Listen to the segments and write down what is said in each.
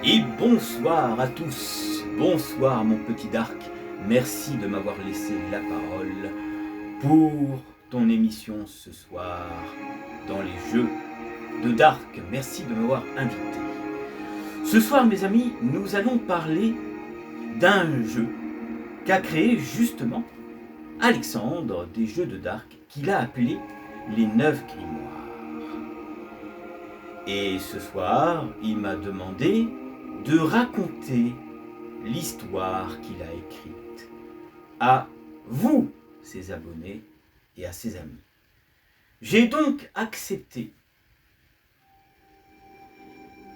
Et bonsoir à tous, bonsoir mon petit Dark, merci de m'avoir laissé la parole pour ton émission ce soir dans les jeux de Dark. Merci de m'avoir invité. Ce soir mes amis, nous allons parler d'un jeu qu'a créé justement Alexandre des jeux de Dark, qu'il a appelé les 9 grimoires. Et ce soir, il m'a demandé de raconter l'histoire qu'il a écrite à vous, ses abonnés, et à ses amis. J'ai donc accepté.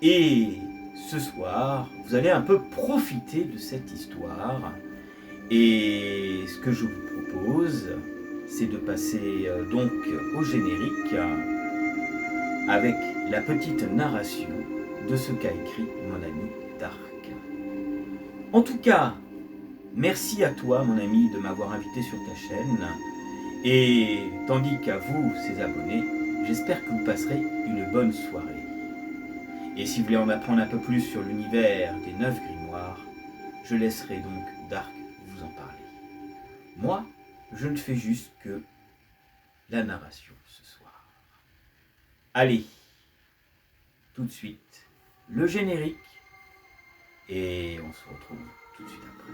Et ce soir, vous allez un peu profiter de cette histoire. Et ce que je vous propose, c'est de passer donc au générique avec la petite narration de ce qu'a écrit mon ami Dark. En tout cas, merci à toi mon ami de m'avoir invité sur ta chaîne, et tandis qu'à vous, ses abonnés, j'espère que vous passerez une bonne soirée. Et si vous voulez en apprendre un peu plus sur l'univers des 9 grimoires, je laisserai donc Dark vous en parler. Moi, je ne fais juste que la narration ce soir. Allez, tout de suite, le générique, et on se retrouve tout de suite après.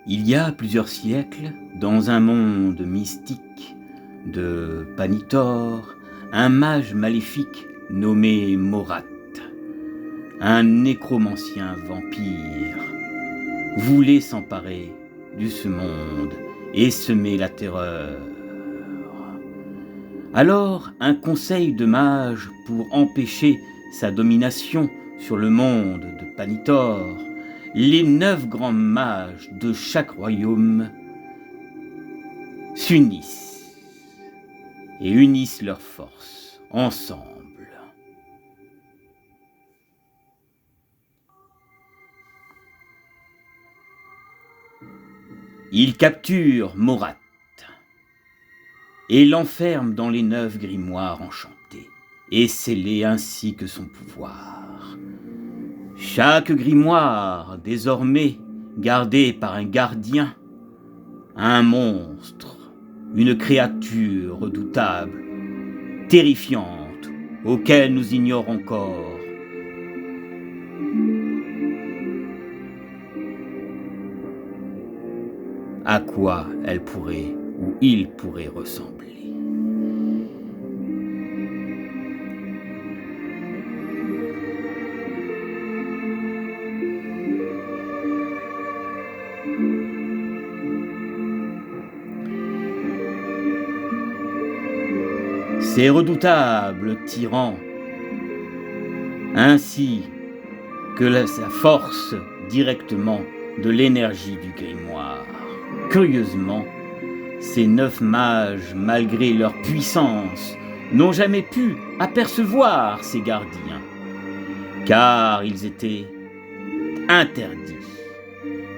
Il y a plusieurs siècles, dans un monde mystique de Panitor, un mage maléfique nommé Morat, un nécromancien vampire, voulait s'emparer de ce monde et semer la terreur. Alors, un conseil de mages pour empêcher sa domination sur le monde de Panitor, les 9 grands mages de chaque royaume s'unissent et unissent leurs forces ensemble. Ils capturent Morat et l'enferment dans les 9 grimoires enchantés et scellés ainsi que son pouvoir. Chaque grimoire, désormais gardé par un gardien, un monstre, une créature redoutable, terrifiante, auquel nous ignorons encore. À quoi elle pourrait ou il pourrait ressembler. Ces redoutables tyrans, ainsi que sa force directement de l'énergie du grimoire. Curieusement, ces 9 mages, malgré leur puissance, n'ont jamais pu apercevoir ces gardiens, car ils étaient interdits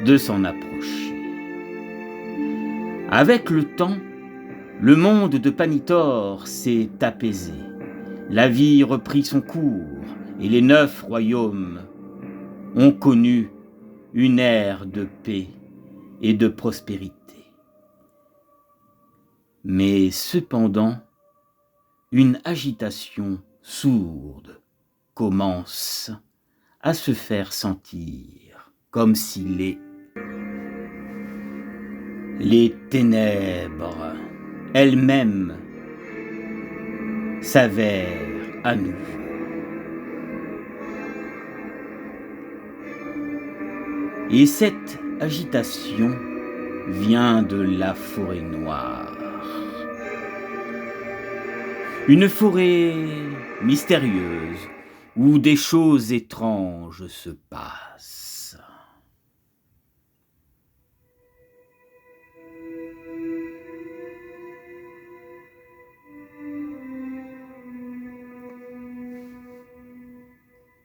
de s'en approcher. Avec le temps, le monde de Panitor s'est apaisé. La vie reprit son cours et les 9 royaumes ont connu une ère de paix et de prospérité. Mais cependant, une agitation sourde commence à se faire sentir, comme si les ténèbres elles-mêmes s'avèrent à nouveau. Et cette agitation vient de la forêt noire. Une forêt mystérieuse où des choses étranges se passent.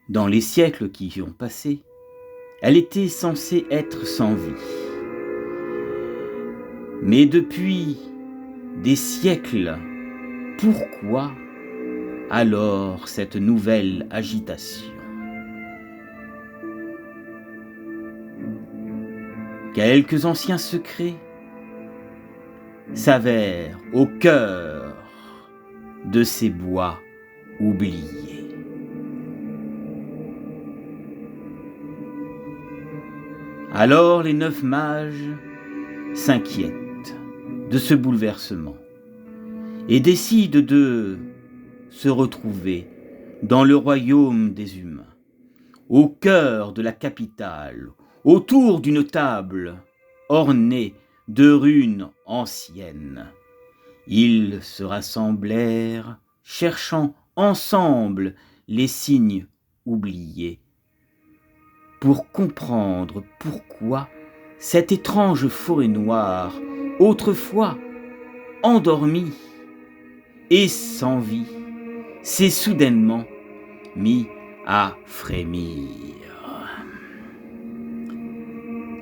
Dans les siècles qui y ont passé, elle était censée être sans vie. Mais depuis des siècles, pourquoi alors cette nouvelle agitation? Quelques anciens secrets s'avèrent au cœur de ces bois oubliés. Alors les 9 mages s'inquiètent de ce bouleversement et décident de se retrouver dans le royaume des humains, au cœur de la capitale, autour d'une table ornée de runes anciennes. Ils se rassemblèrent, cherchant ensemble les signes oubliés, pour comprendre pourquoi cette étrange forêt noire, autrefois endormie et sans vie, s'est soudainement mis à frémir.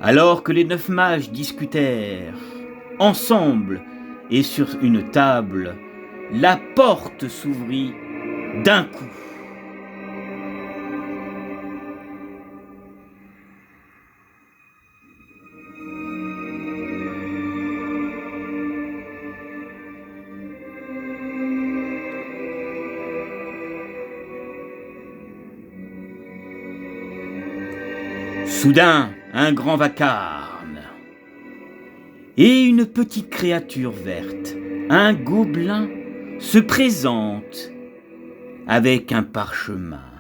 Alors que les 9 mages discutèrent ensemble et sur une table, la porte s'ouvrit d'un coup. Soudain, un grand vacarme et une petite créature verte, un gobelin, se présente avec un parchemin.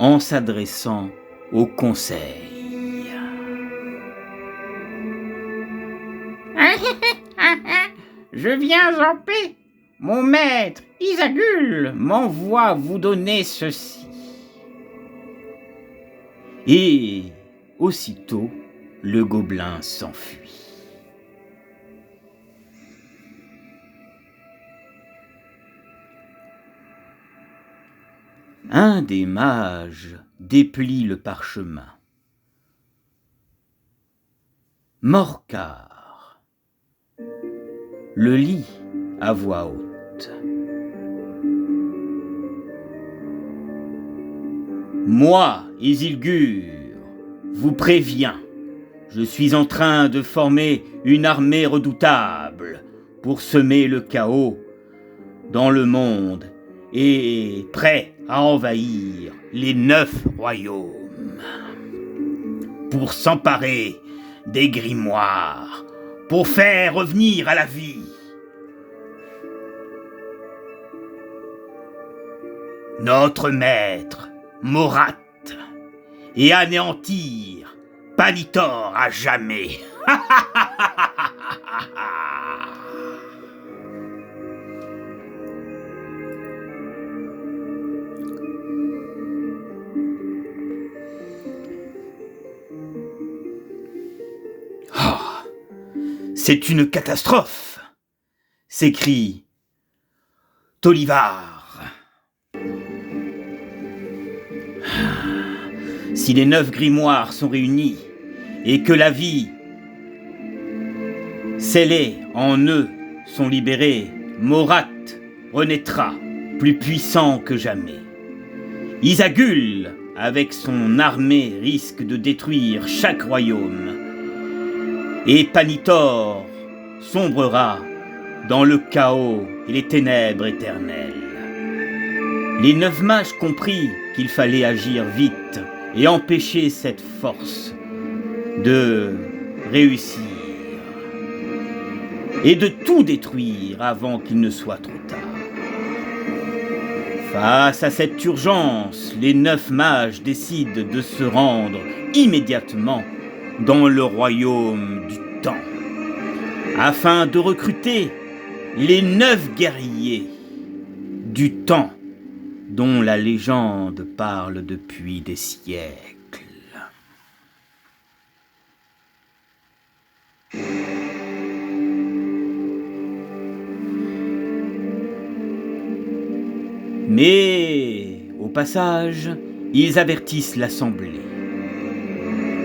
En s'adressant au conseil. Je viens en paix. Mon maître, Isagul, m'envoie vous donner ceci. Et aussitôt, le gobelin s'enfuit. Un des mages déplie le parchemin. Morcar le lit à voix haute. Moi, Isildur, vous préviens, je suis en train de former une armée redoutable pour semer le chaos dans le monde et prêt à envahir les 9 royaumes. Pour s'emparer des grimoires, pour faire revenir à la vie notre maître Morat et anéantir Panitor à jamais. C'est une catastrophe, s'écrie Tolivar. Si les 9 grimoires sont réunis et que la vie scellée en eux sont libérées, Morat renaîtra plus puissant que jamais. Isagul avec son armée, risque de détruire chaque royaume. Et Panitor sombrera dans le chaos et les ténèbres éternelles. Les 9 mages comprirent qu'il fallait agir vite et empêcher cette force de réussir et de tout détruire avant qu'il ne soit trop tard. Face à cette urgence, les 9 mages décident de se rendre immédiatement dans le royaume du temps, afin de recruter les 9 guerriers du temps dont la légende parle depuis des siècles. Mais, au passage, ils avertissent l'assemblée.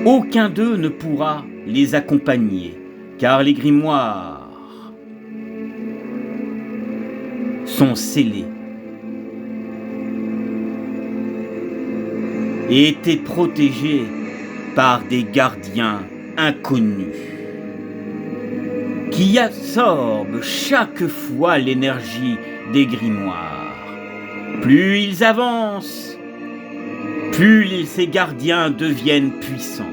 Aucun d'eux ne pourra les accompagner, car les grimoires sont scellés et étaient protégés par des gardiens inconnus qui absorbent chaque fois l'énergie des grimoires. Plus ils avancent, plus ces gardiens deviennent puissants.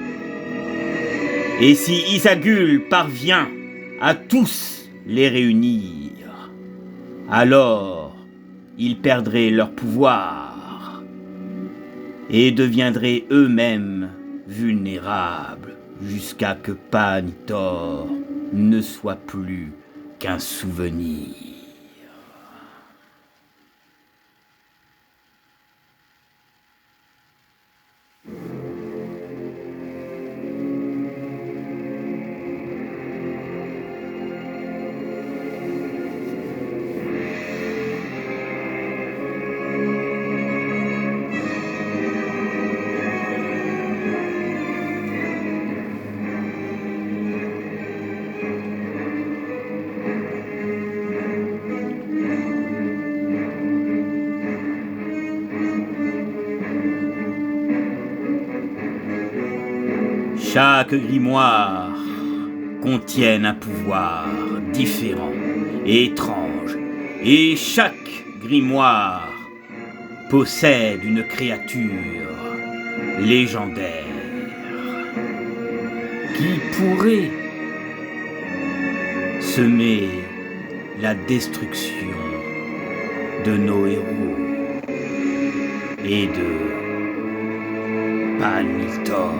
Et si Isagul parvient à tous les réunir, alors ils perdraient leur pouvoir et deviendraient eux-mêmes vulnérables jusqu'à que Panitor ne soit plus qu'un souvenir. Chaque grimoire contient un pouvoir différent et étrange, et chaque grimoire possède une créature légendaire qui pourrait semer la destruction de nos héros et de Panitor.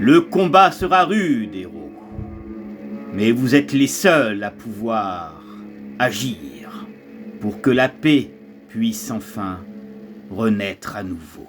Le combat sera rude, héros, mais vous êtes les seuls à pouvoir agir pour que la paix puisse enfin renaître à nouveau.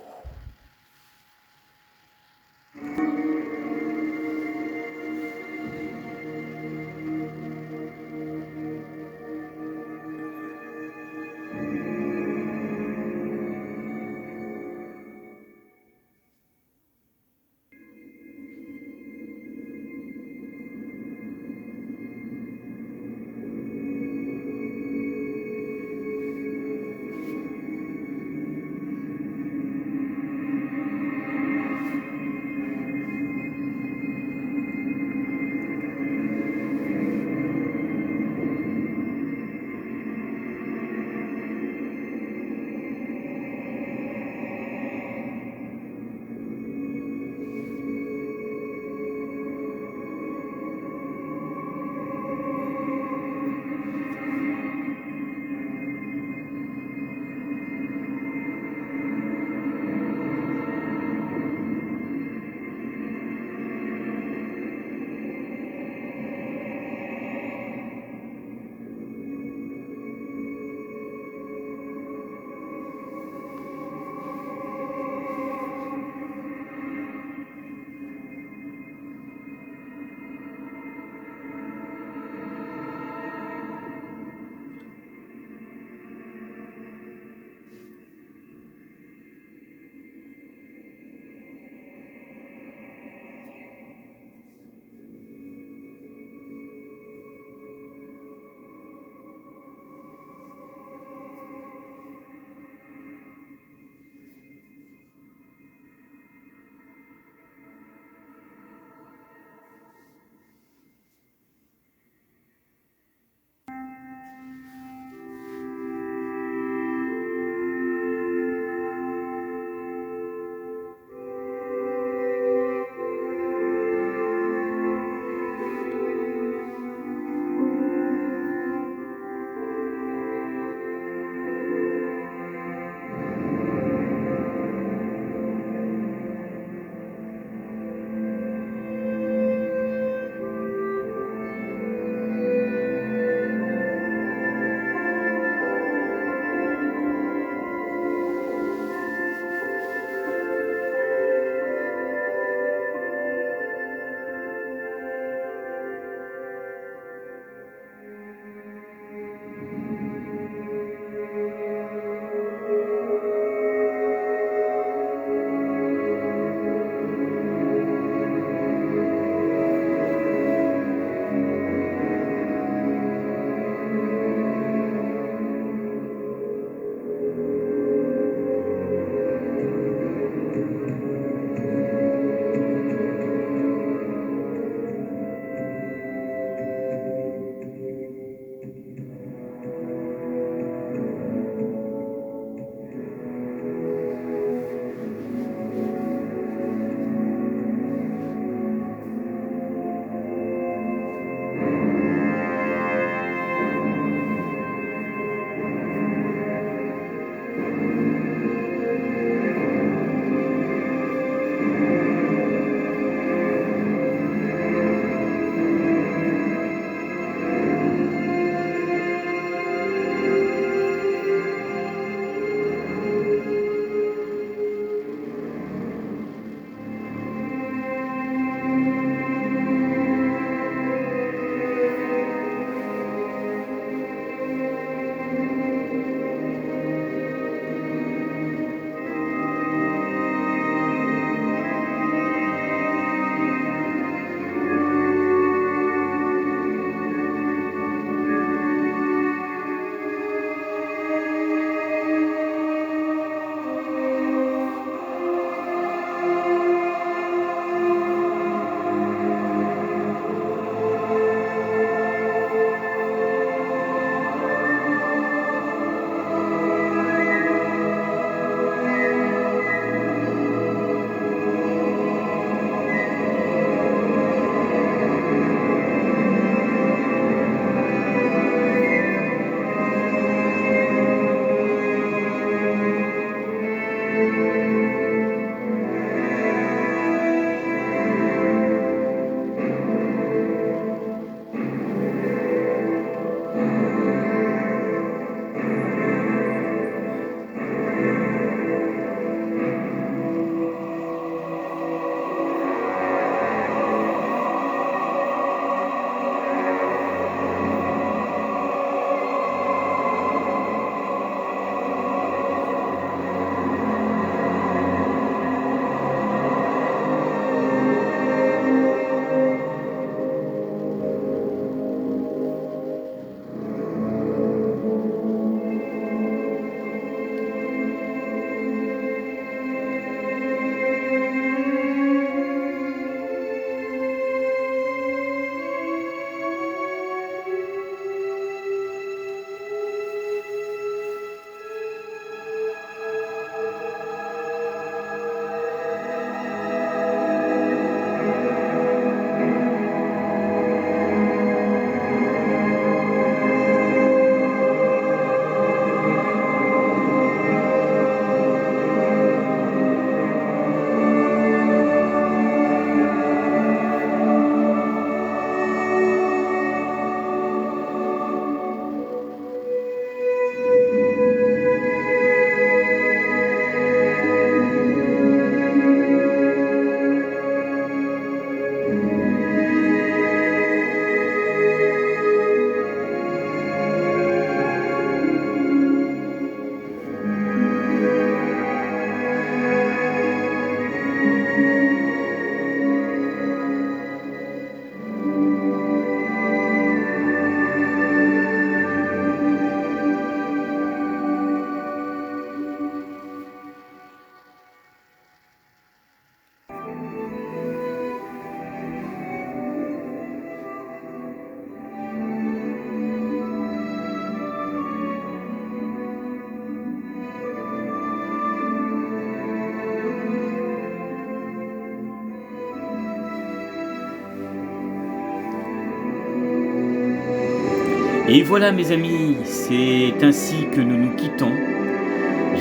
Et voilà mes amis, c'est ainsi que nous nous quittons.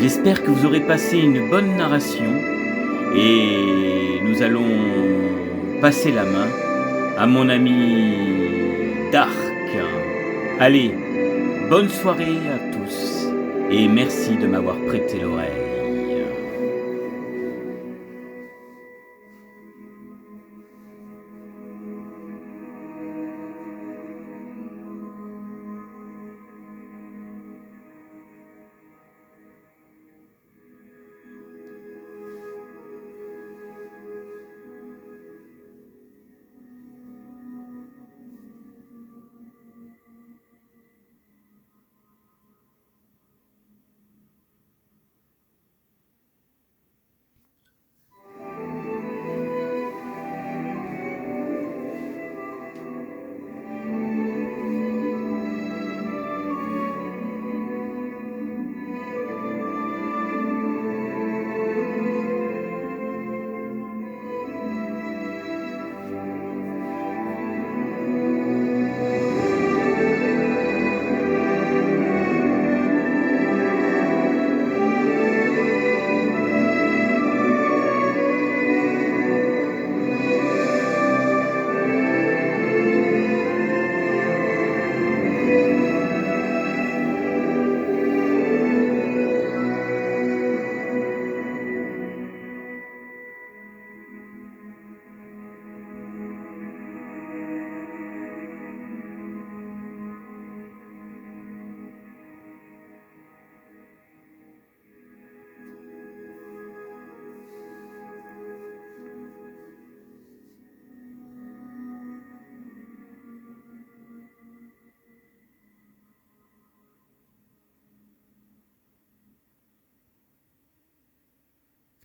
J'espère que vous aurez passé une bonne narration et nous allons passer la main à mon ami Dark. Allez, bonne soirée à tous et merci de m'avoir prêté l'oreille.